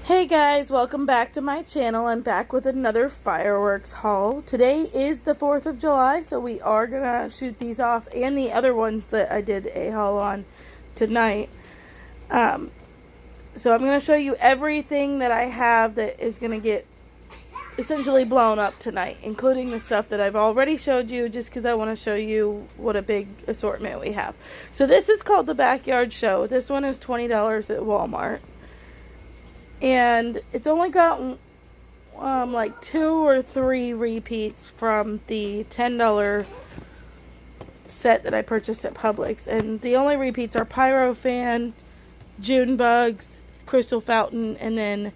Hey guys, welcome back to my channel. I'm back with another fireworks haul. Today is the 4th of July, so we are gonna shoot these off and the other ones that I did a haul on tonight. So I'm gonna show you everything that I have that is gonna get essentially blown up tonight, including the stuff that I've already showed you, just because I want to show you what a big assortment we have. So this is called the Backyard Show. This one is $20 at Walmart. And it's only got like 2 or 3 repeats from the $10 set that I purchased at Publix. And the only repeats are Pyro Fan, June Bugs, Crystal Fountain, and then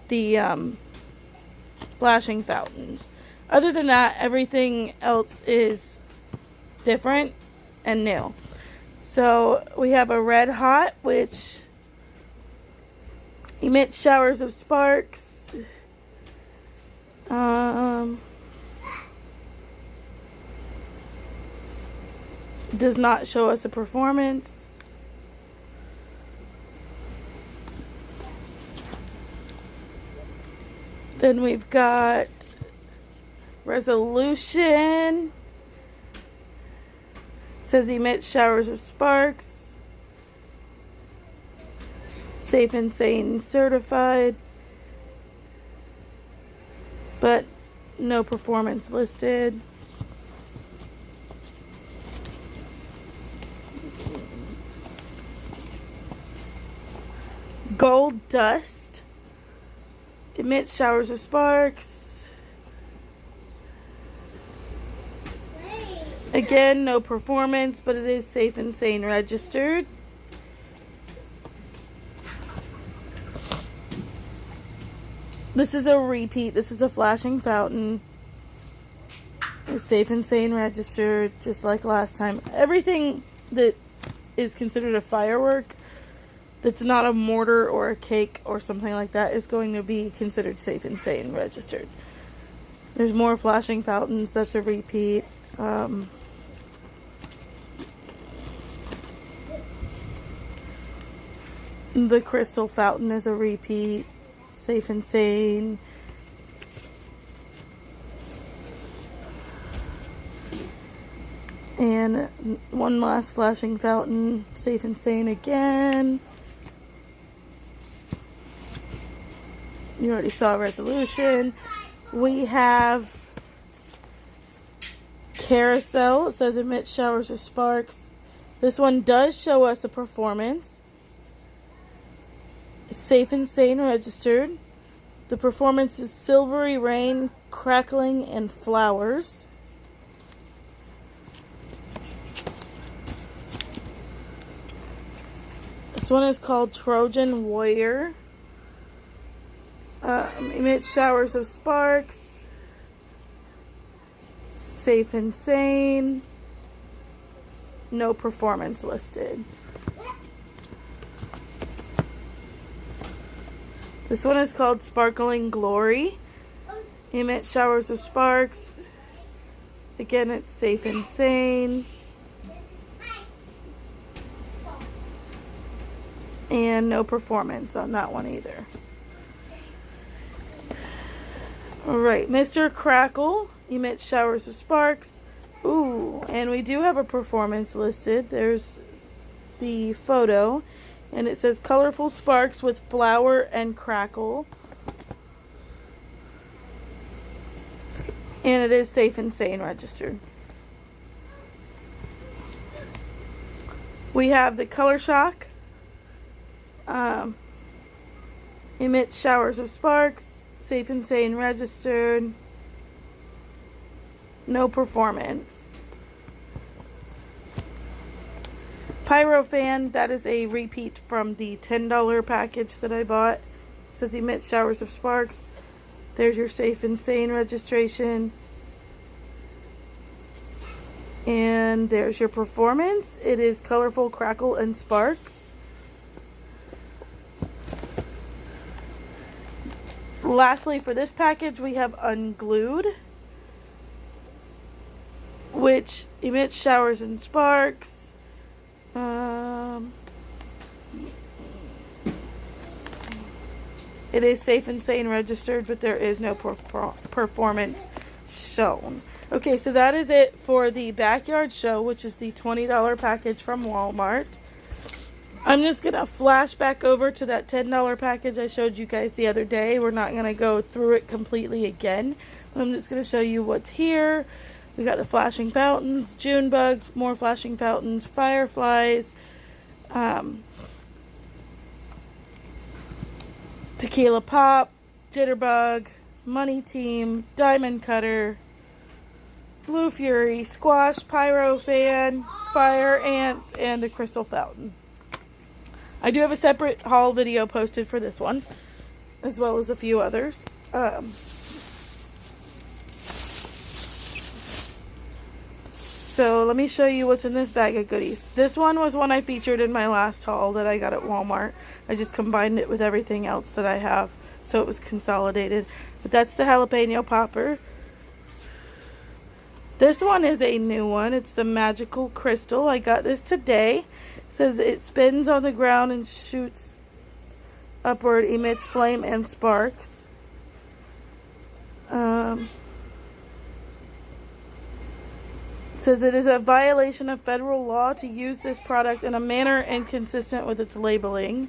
the flashing fountains. Other than that, everything else is different and new. So we have a Red Hot, which emits showers of sparks. Does not show us a performance. Then we've got Resolution. It says emits showers of sparks. Safe and Sane certified, but no performance listed. Gold Dust emits showers of sparks. Again, no performance, but it is Safe and Sane registered. This is a repeat. This is a flashing fountain. It's Safe and Sane registered, just like last time. Everything that is considered a firework that's not a mortar or a cake or something like that is going to be considered Safe and Sane registered. There's more flashing fountains. That's a repeat. The Crystal Fountain is a repeat. Safe and Sane. And one last flashing fountain. Safe and Sane again. You already saw Resolution. We have Carousel. It says emits showers of sparks. This one does show us a performance. Safe and Sane registered. The performance is Silvery Rain, Crackling, and Flowers. This one is called Trojan Warrior. Emits showers of sparks. Safe and Sane. No performance listed. This one is called Sparkling Glory. Emits showers of sparks. Again, it's Safe and Sane. And no performance on that one either. Alright, Mr. Crackle emits showers of sparks. Ooh, and we do have a performance listed. There's the photo. And it says colorful sparks with flower and crackle. And it is Safe and Sane registered. We have the Color Shock. Emits showers of sparks. Safe and Sane registered. No performance. Pyro Fan, that is a repeat from the $10 package that I bought. It says emits showers of sparks. There's your Safe and Sane registration. And there's your performance. It is Colorful Crackle and Sparks. Lastly, for this package, we have Unglued, which emits showers and sparks. It is Safe and Sane registered, but there is no performance shown. Okay, so that is it for the Backyard Show, which is the $20 package from Walmart. I'm just going to flash back over to that $10 package I showed you guys the other day. We're not going to go through it completely again. I'm just going to show you what's here. We got the flashing fountains, June bugs, more flashing fountains, fireflies, tequila pop, jitterbug, money team, diamond cutter, blue fury, squash, pyro fan, fire ants, and a crystal fountain. I do have a separate haul video posted for this one, as well as a few others. So let me show you what's in this bag of goodies. This one was one I featured in my last haul that I got at Walmart. I just combined it with everything else that I have, so it was consolidated. But that's the jalapeno popper. This one is a new one. It's the magical crystal. I got this today. It says it spins on the ground and shoots upward, emits flame and sparks. It says it is a violation of federal law to use this product in a manner inconsistent with its labeling.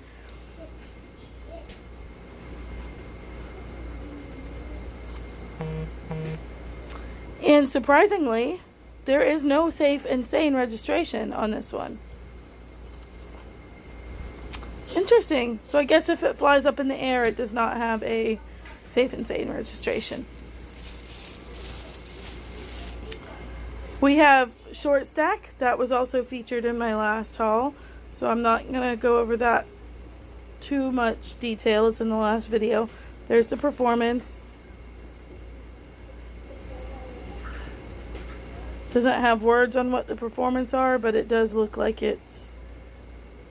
And surprisingly, there is no Safe and Sane registration on this one. Interesting. So I guess if it flies up in the air, it does not have a Safe and Sane registration. We have Short Stack. That was also featured in my last haul, so I'm not going to go over that too much detail. It's in the last video. There's the performance. Doesn't have words on what the performance are, but it does look like it's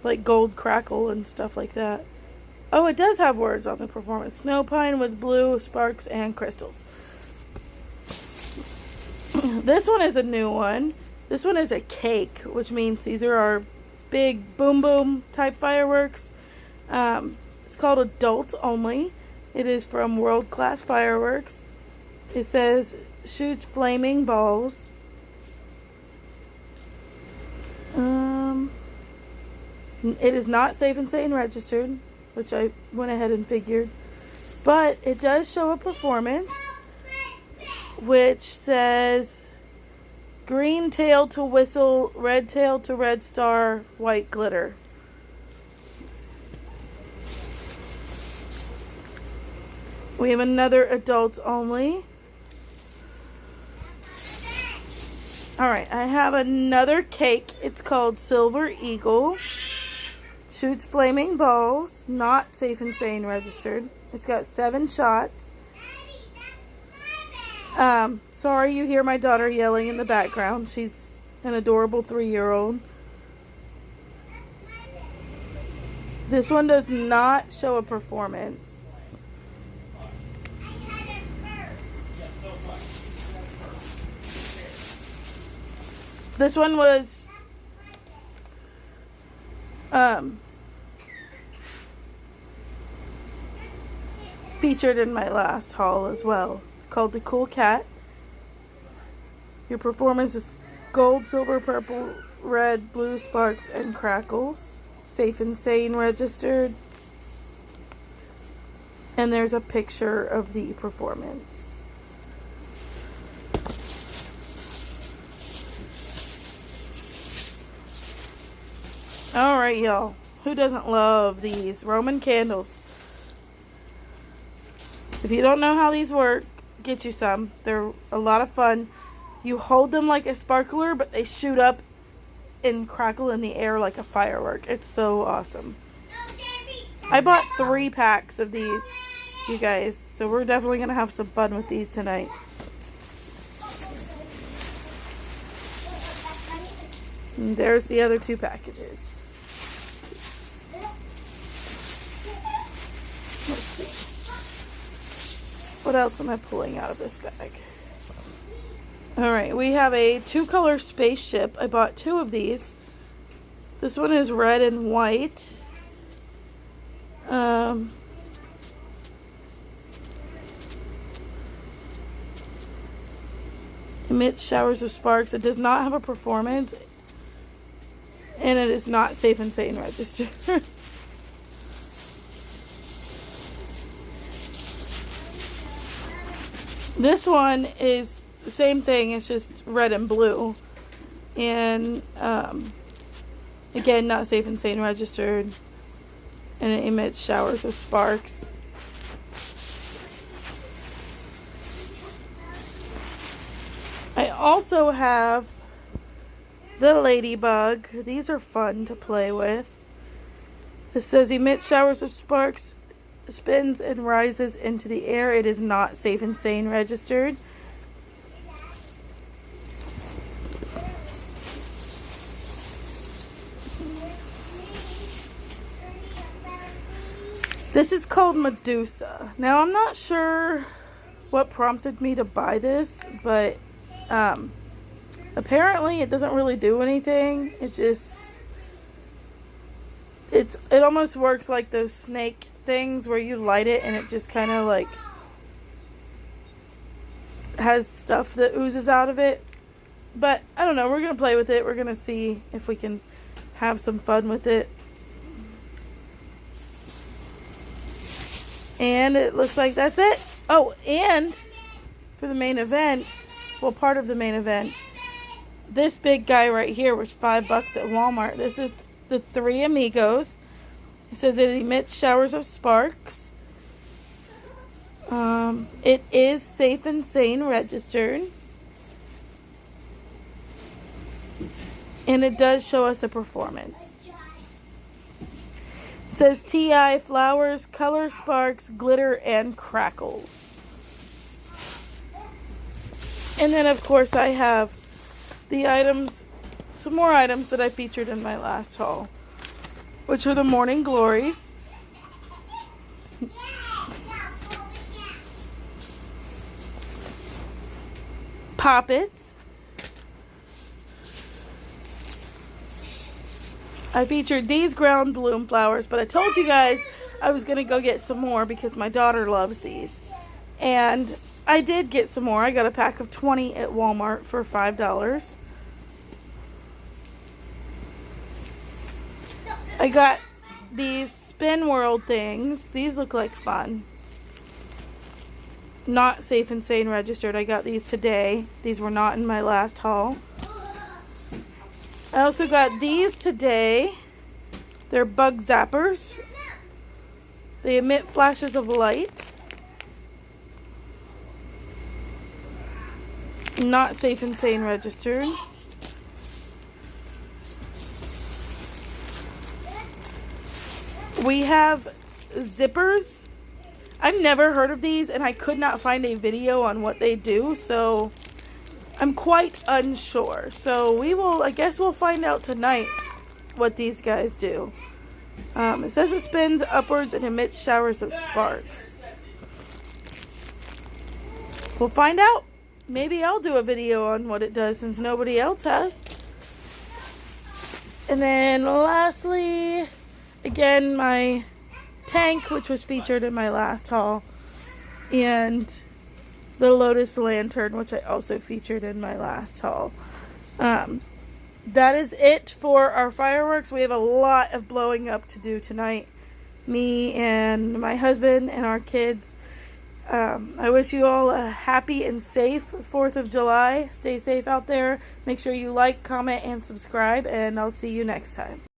like gold crackle and stuff like that. Oh, it does have words on the performance. Snow pine with blue sparks and crystals. This one is a new one. This one is a cake, which means these are our big boom boom type fireworks. It's called Adult Only. It is from World Class Fireworks. It says shoots flaming balls. It is not Safe and Sane registered, which I went ahead and figured, but it does show a performance which says green tail to whistle, red tail to red star, white glitter. We have another Adults Only. Alright, I have another cake. It's called Silver Eagle. Shoots flaming balls. Not Safe and Sane registered. It's got 7 shots. Sorry you hear my daughter yelling in the background. She's an adorable 3-year-old. This one does not show a performance. This one was featured in my last haul as well. It's called the Cool Cat. Your performance is gold, silver, purple, red, blue sparks, and crackles. Safe and Sane registered. And there's a picture of the performance. Alright, y'all. Who doesn't love these Roman candles? If you don't know how these work, get you some. They're a lot of fun. You hold them like a sparkler, but they shoot up and crackle in the air like a firework. It's so awesome. I bought 3 packs of these, you guys. So we're definitely going to have some fun with these tonight. And there's the other 2 packages. Let's see. What else am I pulling out of this bag? Alright, we have a 2-color spaceship. I bought 2 of these. This one is red and white. emits showers of sparks. It does not have a performance, and it is not safe and sane registered. This one is the same thing, it's just red and blue. And again, not safe and sane registered. And it emits showers of sparks. I also have the Ladybug. These are fun to play with. It says emits showers of sparks, spins and rises into the air. It is not safe and sane registered. This is called Medusa. Now, I'm not sure what prompted me to buy this, but apparently it doesn't really do anything. It almost works like those snake things where you light it and it just kind of like has stuff that oozes out of it. But I don't know, we're gonna play with it. We're gonna see if we can have some fun with it. And it looks like that's it. Oh, and for the main event, well, part of the main event, this big guy right here was $5 at Walmart. This is the Three Amigos. It says it emits showers of sparks. It is safe and sane registered. And it does show us a performance. It says TI, flowers, color, sparks, glitter, and crackles. And then, of course, I have the items, some more items that I featured in my last haul, which are the Morning Glories. Poppets. I featured these ground bloom flowers, but I told you guys I was going to go get some more because my daughter loves these. And I did get some more. I got a pack of 20 at Walmart for $5. I got these Spin World things. These look like fun. Not safe and sane registered. I got these today. These were not in my last haul. I also got these today. They're bug zappers. They emit flashes of light. Not safe and sane registered. We have zippers. I've never heard of these, and I could not find a video on what they do, so I'm quite unsure. So I guess we'll find out tonight what these guys do. It says it spins upwards and emits showers of sparks. We'll find out. Maybe I'll do a video on what it does since nobody else has. And then lastly, again, my tank, which was featured in my last haul, and the Lotus Lantern, which I also featured in my last haul. That is it for our fireworks. We have a lot of blowing up to do tonight. Me and my husband and our kids. I wish you all a happy and safe 4th of July. Stay safe out there. Make sure you like, comment, and subscribe, and I'll see you next time.